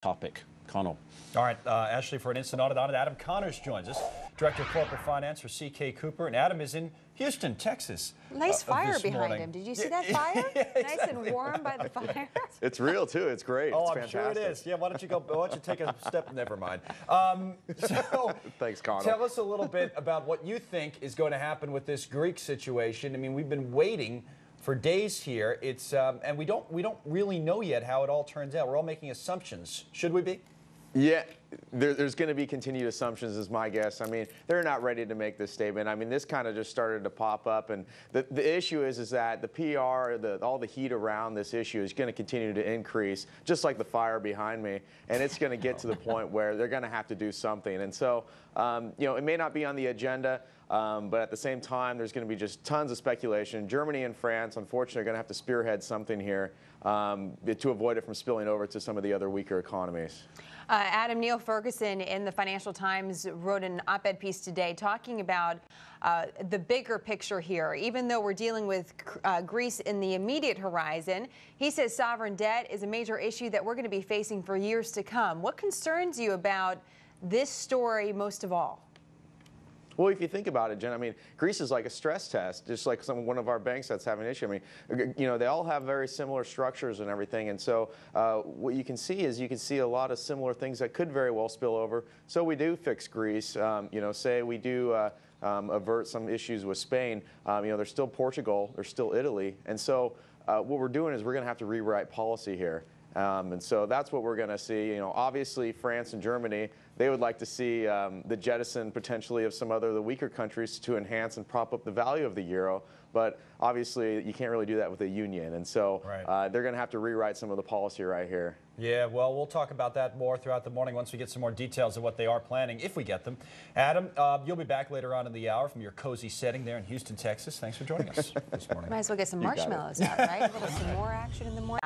topic. Connell. All right, Ashley, for an instant audit on it, Adam Connors joins us, Director of Corporate Finance for CK Cooper. And Adam is in Houston, Texas. Nice fire behind him. Did you see that fire? Yeah, exactly. Nice and warm by the fire. It's real, too. It's great. Oh, it's I'm fantastic. sure it is. Yeah, why don't you take a step? Never mind. So Thanks, Connell. Tell us a little bit about what you think is going to happen with this Greek situation. I mean, we've been waiting for days here. It's and we don't really know yet how it all turns out. We're all making assumptions. Should we be? Yeah, there's going to be continued assumptions, is my guess. I mean, they're not ready to make this statement. I mean, this kind of just started to pop up, and the issue is that the PR, all the heat around this issue is going to continue to increase, just like the fire behind me, and it's going to get to the point where they're going to have to do something. And so, it may not be on the agenda, but at the same time, there's going to be just tons of speculation. Germany and France, unfortunately, are going to have to spearhead something here to avoid it from spilling over to some of the other weaker economies. Adam, Neil Ferguson in the Financial Times wrote an op-ed piece today talking about the bigger picture here. Even though we're dealing with Greece in the immediate horizon, he says sovereign debt is a major issue that we're going to be facing for years to come. What concerns you about this story most of all? Well, if you think about it, Jen, I mean, Greece is like a stress test, just like one of our banks that's having an issue. I mean, they all have very similar structures and everything. And so what you can see is a lot of similar things that could very well spill over. So we do fix Greece, say we do avert some issues with Spain. There's still Portugal, there's still Italy. And so what we're doing is we're going to have to rewrite policy here. And so that's what we're going to see. Obviously, France and Germany, they would like to see the jettison potentially of some other the weaker countries to enhance and prop up the value of the euro. But obviously, you can't really do that with a union. And so they're going to have to rewrite some of the policy right here. Yeah, well, we'll talk about that more throughout the morning once we get some more details of what they are planning, if we get them. Adam, you'll be back later on in the hour from your cozy setting there in Houston, Texas. Thanks for joining us this morning. Might as well get some marshmallows out, right? A little some more action in the morning.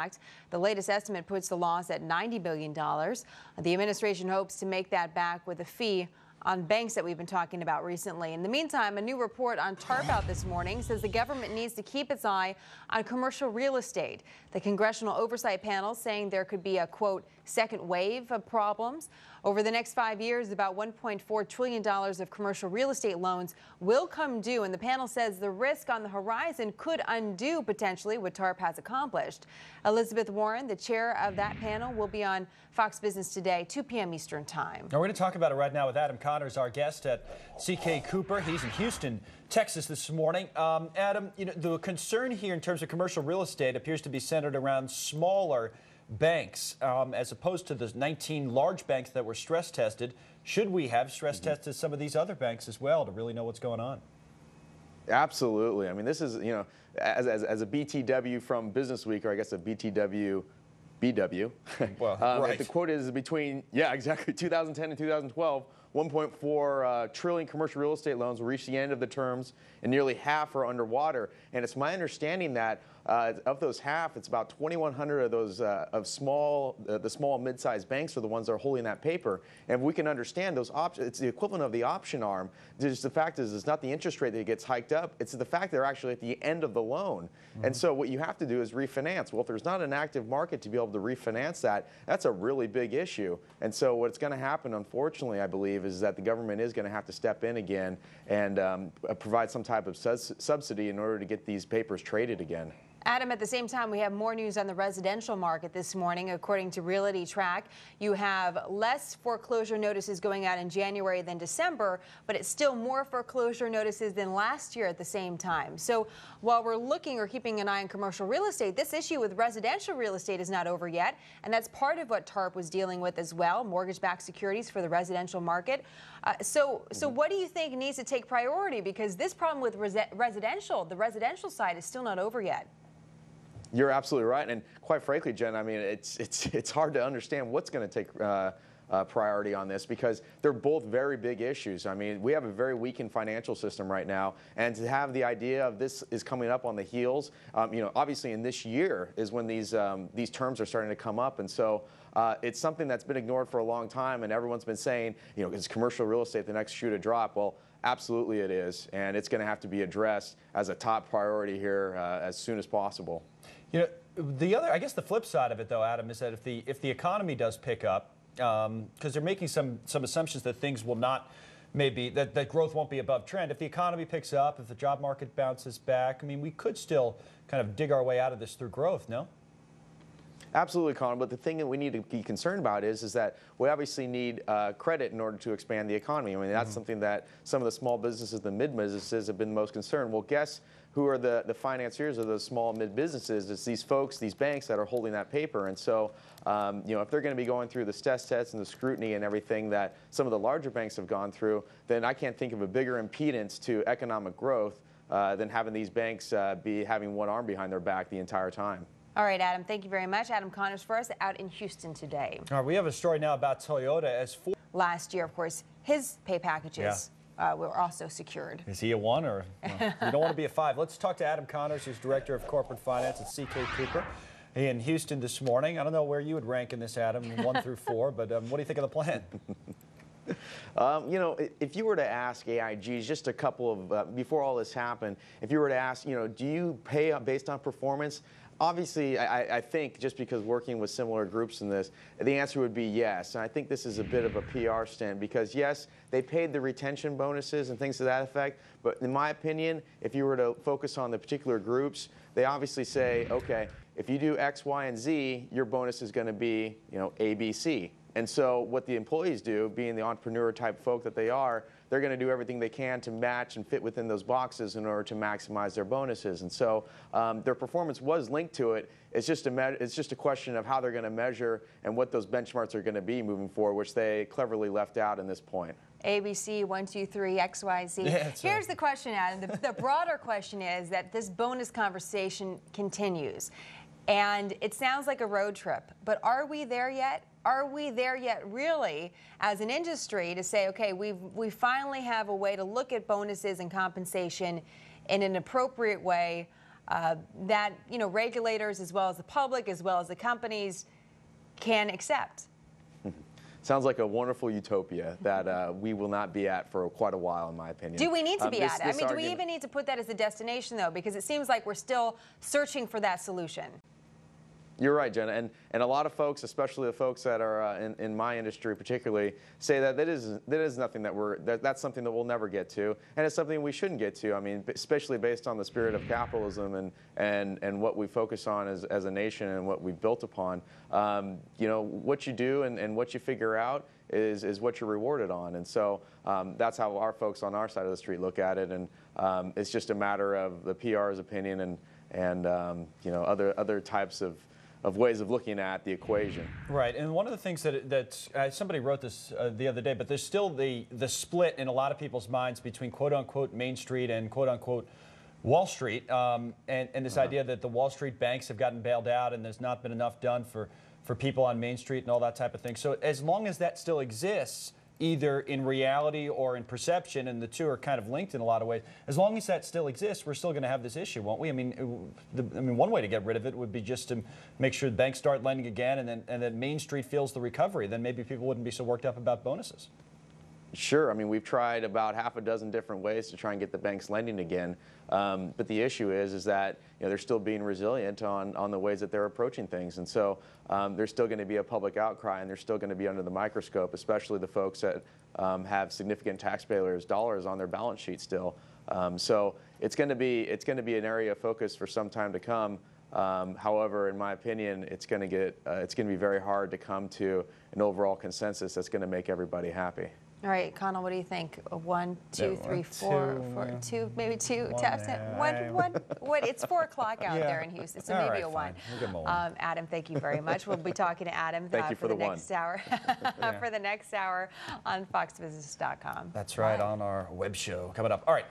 The latest estimate puts the loss at $90 billion. The administration hopes to make that back with a fee on banks that we've been talking about recently. In the meantime, a new report on TARP out this morning says the government needs to keep its eye on commercial real estate. The Congressional Oversight Panel saying there could be a, quote, second wave of problems. Over the next 5 years, about $1.4 trillion of commercial real estate loans will come due, and the panel says the risk on the horizon could undo potentially what TARP has accomplished. Elizabeth Warren, the chair of that panel, will be on Fox Business Today, 2 p.m. Eastern Time. Now we're going to talk about it right now with Adam Connors, our guest at CK Cooper. He's in Houston, Texas this morning. Adam, the concern here in terms of commercial real estate appears to be centered around smaller banks as opposed to the 19 large banks that were stress tested. Should we have stress tested some of these other banks as well to really know what's going on? Absolutely. I mean, this is, as a BTW from Business Week, or I guess a BTW BW. Well, right. The quote is between, 2010 and 2012, 1.4 trillion commercial real estate loans will reach the end of the terms, and nearly half are underwater. And it's my understanding that of those half, it's about 2,100 of those the small and mid-sized banks are the ones that are holding that paper. And if we can understand those options, it's the equivalent of the option arm. Just the fact is, it's not the interest rate that gets hiked up; it's the fact they're actually at the end of the loan. And so what you have to do is refinance. Well, if there's not an active market to be able to refinance that, that's a really big issue. And so what's going to happen, unfortunately, I believe, is that the government is going to have to step in again and provide some type of subsidy in order to get these papers traded again. Adam, at the same time, we have more news on the residential market this morning. According to Realty Track, you have less foreclosure notices going out in January than December, but it's still more foreclosure notices than last year at the same time. So while we're looking or keeping an eye on commercial real estate, this issue with residential real estate is not over yet. And that's part of what TARP was dealing with as well, mortgage-backed securities for the residential market. So what do you think needs to take priority? Because this problem with the residential side is still not over yet. You're absolutely right, and quite frankly, Jen, I mean, it's hard to understand what's going to take priority on this because they're both very big issues. I mean, we have a very weakened financial system right now, and to have the idea of this is coming up on the heels, obviously in this year is when these terms are starting to come up, and so it's something that's been ignored for a long time, and everyone's been saying, is commercial real estate the next shoe to drop? Well, absolutely it is, and it's going to have to be addressed as a top priority here as soon as possible. I guess the flip side of it, though, Adam, is that if the economy does pick up, because they're making some assumptions that things will not, maybe that growth won't be above trend. If the economy picks up, if the job market bounces back, I mean, we could still kind of dig our way out of this through growth, no? Absolutely, Colin. But the thing that we need to be concerned about is that we obviously need credit in order to expand the economy. I mean, that's something that some of the small businesses, the mid-businesses, have been most concerned. Well, guess who are the financiers of those small mid-businesses? It's these folks, these banks that are holding that paper. And so, if they're going to be going through the stress tests and the scrutiny and everything that some of the larger banks have gone through, then I can't think of a bigger impedance to economic growth than having these banks be having one arm behind their back the entire time. All right, Adam, thank you very much. Adam Connors for us out in Houston today. All right, we have a story now about Toyota. Last year, of course, his pay packages were also secured. Is he a 1 or you don't want to be a 5? Let's talk to Adam Connors, who's Director of Corporate Finance at CK Cooper in Houston this morning. I don't know where you would rank in this, Adam, 1 through 4, but what do you think of the plan? If you were to ask AIGs, just a couple of, before all this happened, if you were to ask, do you pay based on performance? Obviously, I think just because working with similar groups in this, the answer would be yes. And I think this is a bit of a PR stunt because, yes, they paid the retention bonuses and things to that effect. But in my opinion, if you were to focus on the particular groups, they obviously say, okay, if you do X, Y, and Z, your bonus is going to be, A, B, C. And so what the employees do, being the entrepreneur type folk that they are, they're going to do everything they can to match and fit within those boxes in order to maximize their bonuses. And so their performance was linked to it. It's just a question of how they're going to measure and what those benchmarks are going to be moving forward, which they cleverly left out in this point. ABC, 1, 2, 3, X, Y, Z. Yeah, here's the question, Adam. The broader question is that this bonus conversation continues. And it sounds like a road trip, but are we there yet? Are we there yet really as an industry to say, okay, we finally have a way to look at bonuses and compensation in an appropriate way that regulators as well as the public as well as the companies can accept? Sounds like a wonderful utopia that we will not be at for quite a while, in my opinion. Do we need to be at it? I mean, do we even need to put that as a destination, though? Because it seems like we're still searching for that solution. You're right, Jenna, and a lot of folks, especially the folks that are in my industry particularly, say that is nothing that's something that we'll never get to, and it's something we shouldn't get to. I mean, especially based on the spirit of capitalism and what we focus on as a nation and what we've built upon. What you do and what you figure out is what you're rewarded on, and so that's how our folks on our side of the street look at it, and it's just a matter of the PR's opinion and other types of ways of looking at the equation. Right, and one of the things that somebody wrote this the other day, but there's still the split in a lot of people's minds between quote-unquote Main Street and quote-unquote Wall Street, and this idea that the Wall Street banks have gotten bailed out and there's not been enough done for people on Main Street and all that type of thing. So as long as that still exists, either in reality or in perception, and the two are kind of linked in a lot of ways. As long as that still exists, we're still going to have this issue, won't we? I mean, one way to get rid of it would be just to make sure the banks start lending again, and then Main Street feels the recovery. Then maybe people wouldn't be so worked up about bonuses. Sure. I mean, we've tried about half a dozen different ways to try and get the banks lending again. But the issue is that they're still being resilient on the ways that they're approaching things. And so there's still going to be a public outcry, and they're still going to be under the microscope, especially the folks that have significant taxpayers' dollars on their balance sheet still. So it's going to be an area of focus for some time to come. However, in my opinion, it's going to be very hard to come to an overall consensus that's going to make everybody happy. All right, Connell, what do you think? 1, 2, 3, 4, 2, maybe 2. What? It's 4 o'clock out there in Houston, so maybe a 1. We'll give 'em a 1. Adam, thank you very much. We'll be talking to Adam for the next hour. For the next hour on FoxBusiness.com. That's right, on our web show coming up. All right.